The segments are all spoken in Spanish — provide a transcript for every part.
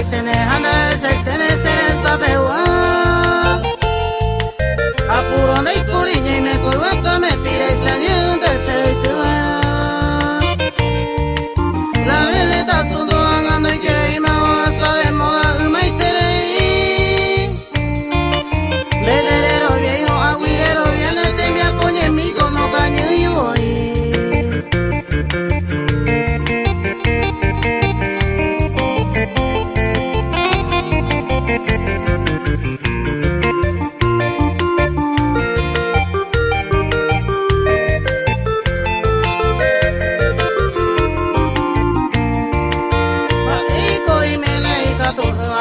sene hana se sene sene sabewa apuro nei curiñe me coiba me pire sane de se tuana la veleta sundo angando y que ima wasa de moda umaitere lelero viejo aguilero viene te me apoye migo no caño y hoy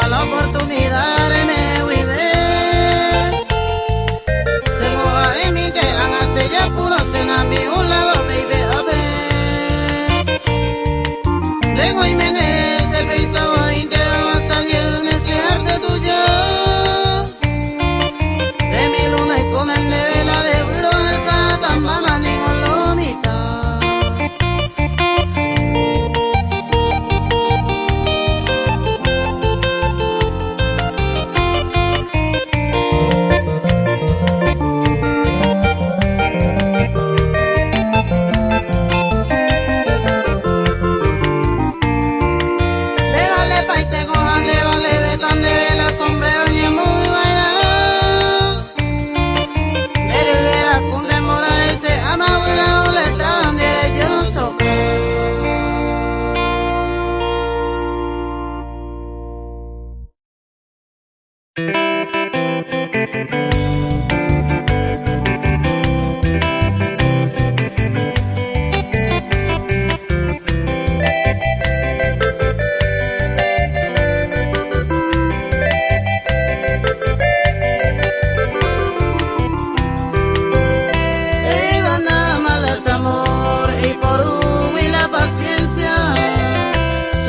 la oportunidad de me vive se lo va a emitir a hacer ya puro cena mi un lado baby a ver luego y me merece pensaba y te va a salir en ese arte tuyo de mi luna y con el de vela de bro esa tan mamá ni con lo mitad. Amor y por huir la paciencia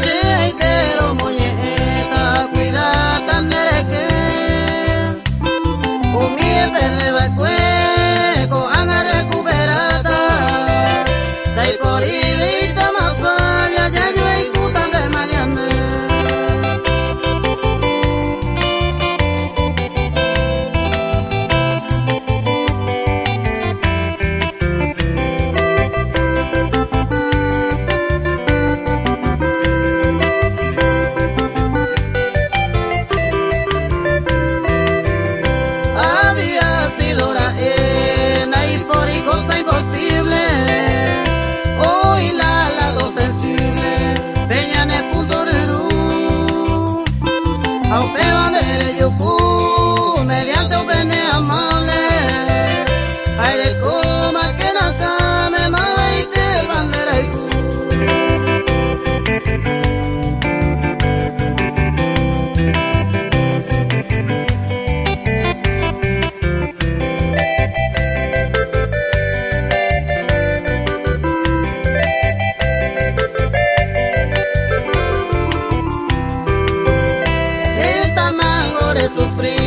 se entero muñeca cuida tan de que un mi verde va cueco haga recuperada dai por ivita más falla ya yo hay puta de mañana. Mediante un pene amable, aire coma que no came, mala y te bandera y esta mango de sufrir.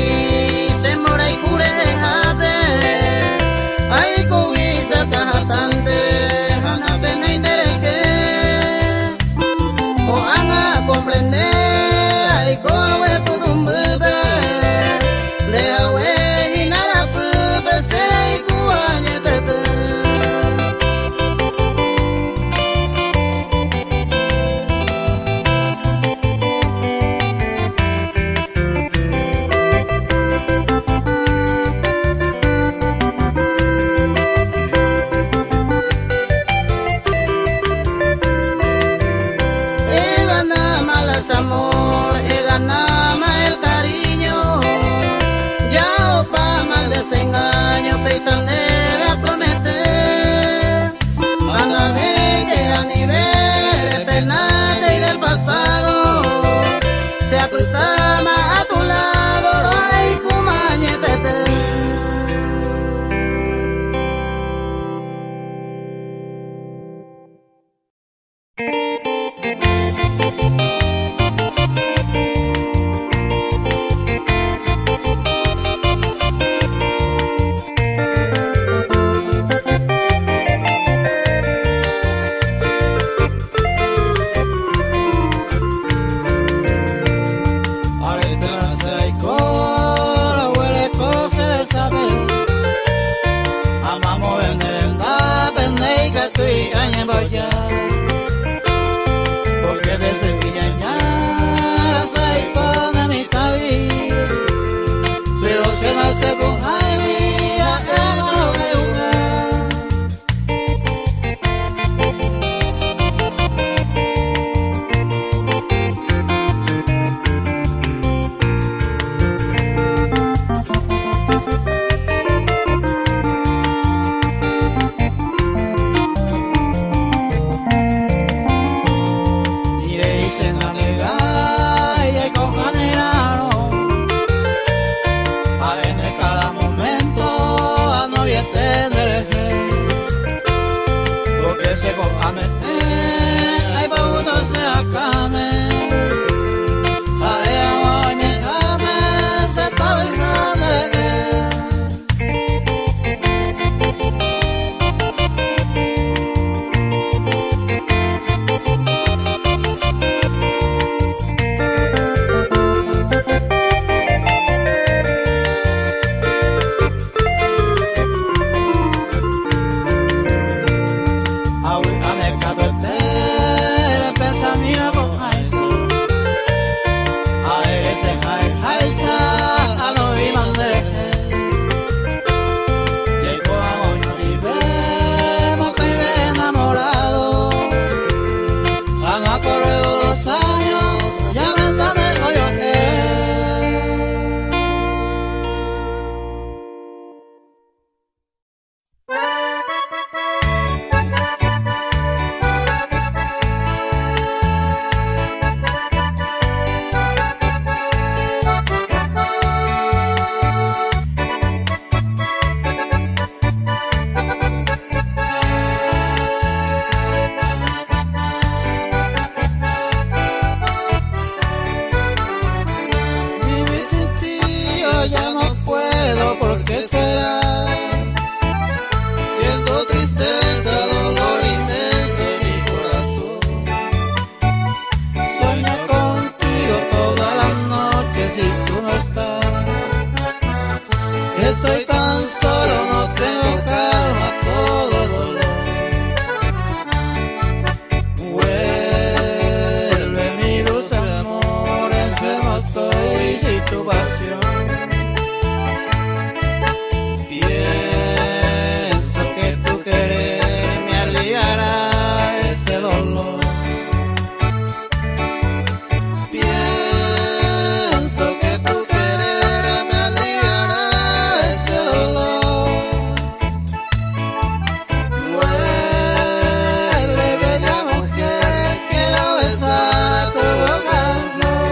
Amor, he ganado el cariño, ya opa mal desengaño, peisanera prometer, cuando ve que a nivel del penal y del pasado, se aputama a tu lado, ay, cumañetete. vaya, porque desde pequeña se pone mi tabi, pero se nace con alegría en no estoy tan solo, no tengo calma, todo dolor. Vuelve mi dulce amor, enfermo estoy sin tu pasión. Pienso que tu querer me aliviará este dolor. Pienso que tu querer me aliviará este dolor. Vuelve, bella mujer, quiero besar tu boca en flor.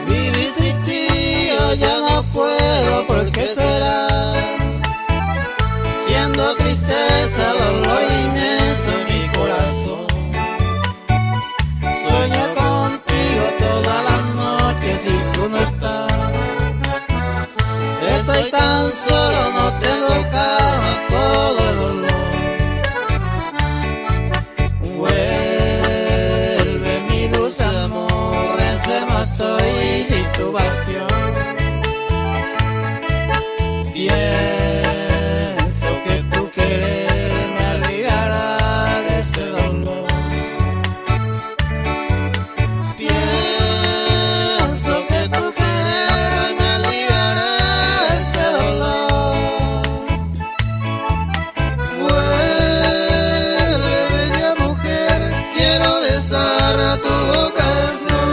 Vivir sin ti yo ya no puedo, ¿por qué será? Siendo tristeza, dolor inmenso en mi corazón. Sueño contigo todas las noches y tú no estás. Estoy tan solo, no tengo calma, todo es dolor. Vuelve mi dulce amor, enfermo estoy sin tu pasión. Pienso que tu querer me aliviará de este dolor. Pienso que tu querer me aliviará de este dolor. Vuelve, bella mujer, quiero besar a tu boca en flor.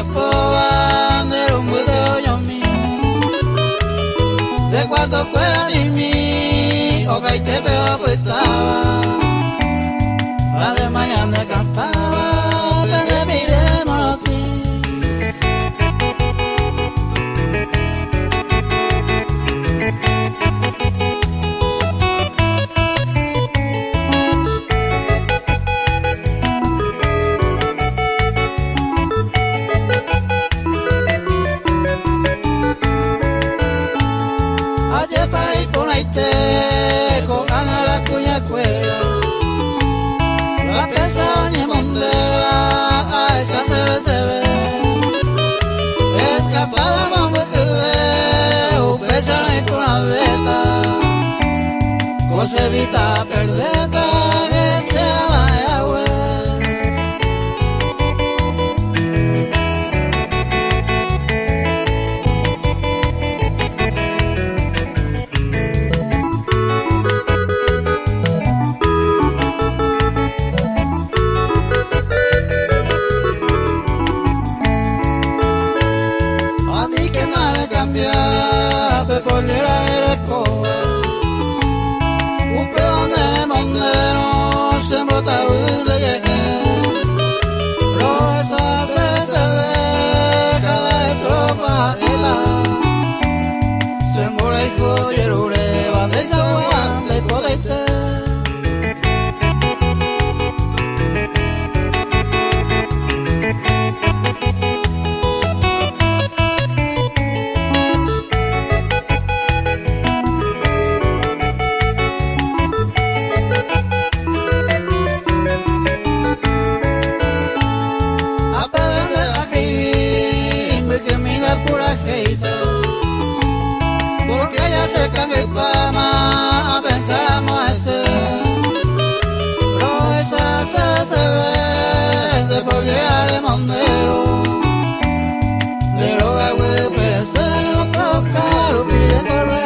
poa de un budeo yo mi de cuarto cuera mi o que te peo apuestaba además ya me cantaba que miremos a ti. La pesa ni mondea, a esa se ve, escapada mambo que veo, pesa ni por la veta, cosa vista perdeta, que se vaya güey. Pepoliera eres coa, un peón de mondero se embota de llegar, pero esa se ve cada estrofa se muere y joderure, van de esa hueá de podete. Porque ella se cague fama a pensar a hacer, pero esa se ve de pollera de mondero, de roga güey perecero tocar o pide correr.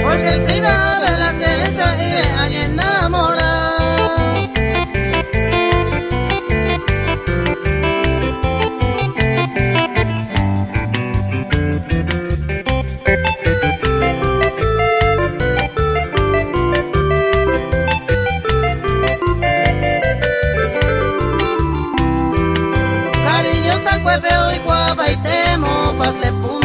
Porque si va a ver la centra y de alguien enamorada. Cariñosa cuepeo y guapa y temo pa' ese punto.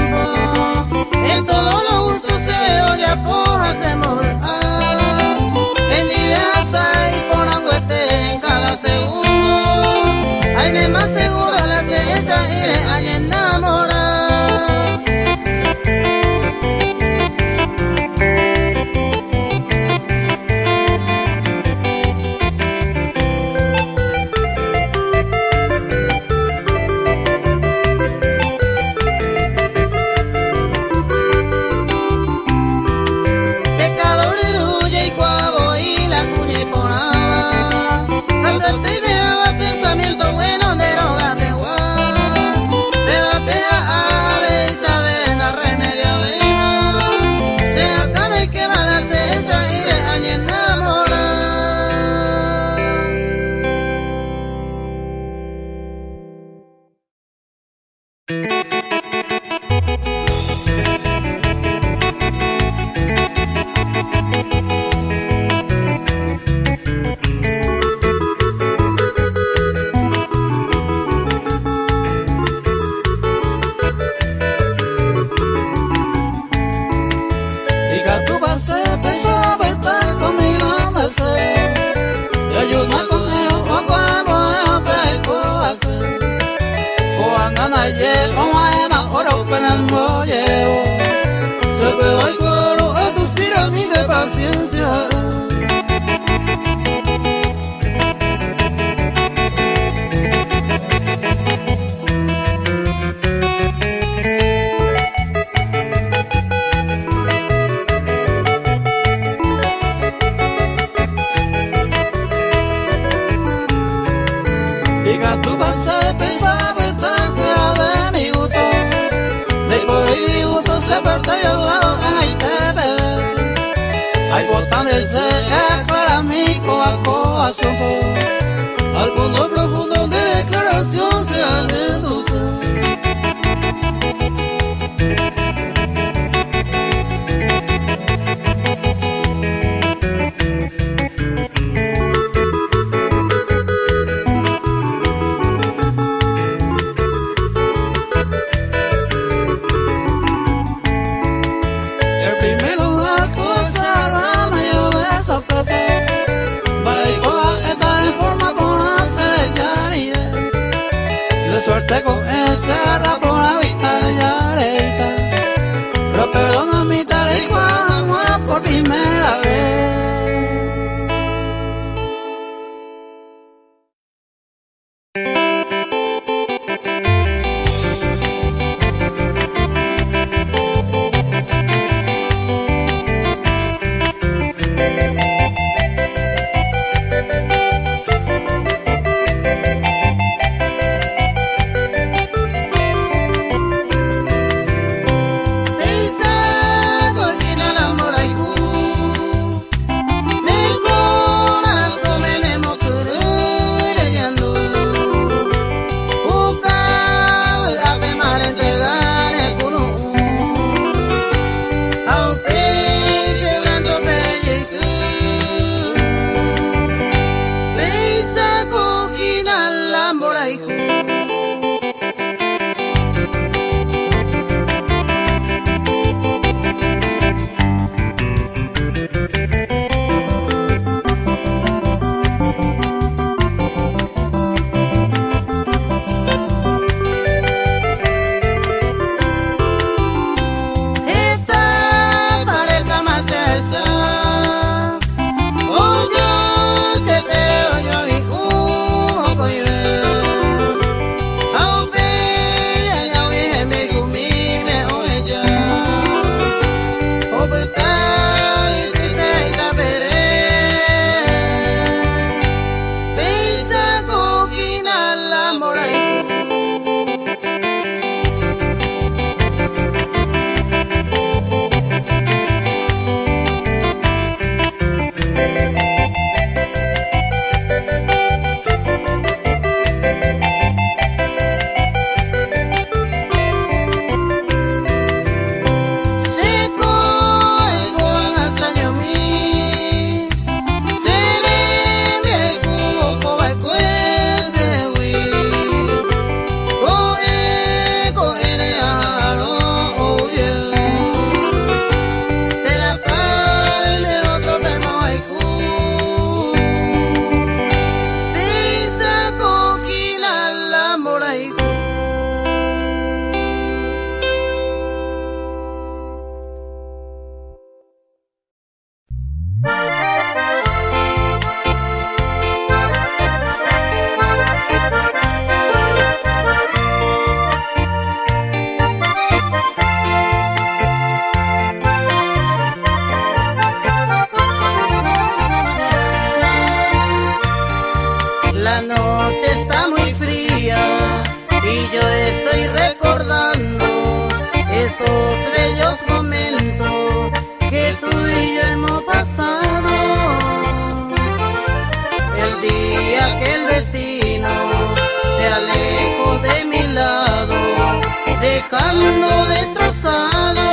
Hay botan de ser clara mi corazón. Al fondo profundo de declaración se reduce. Suerte con ese rapo la vista ya areita. Pero perdona mi tarigua por primera vez. La noche está muy fría y yo estoy recordando esos bellos momentos que tú y yo hemos pasado. El día que el destino te alejó de mi lado, dejando destrozado